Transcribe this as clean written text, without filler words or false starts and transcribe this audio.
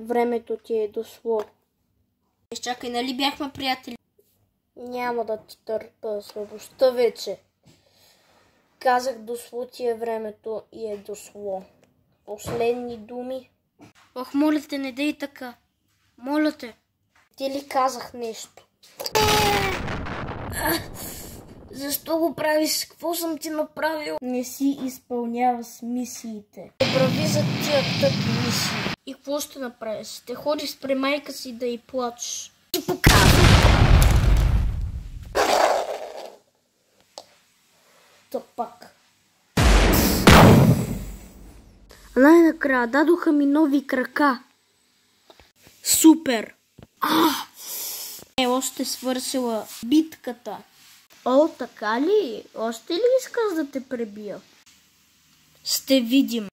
Времето ти е дошло. Чакай, нали бяхме приятели? Няма да ти търпа слабостта вече. Казах, дошло ти е времето и е дошло. Последни думи. Ох, моля те, не дей така. Моля те. Ти ли казах нещо? Защо го правиш? Какво съм ти направил? Не си изпълнява с мисиите. Прави за тия тъпи мисии. И какво ще направиш? Ще ходиш при майка си да й плачеш. Ти показвам! Тъпак. Най-накрая дадоха ми нови крака. Супер! Още свършила битката. О, така ли? Още ли искаш да те пребия? Ще видим.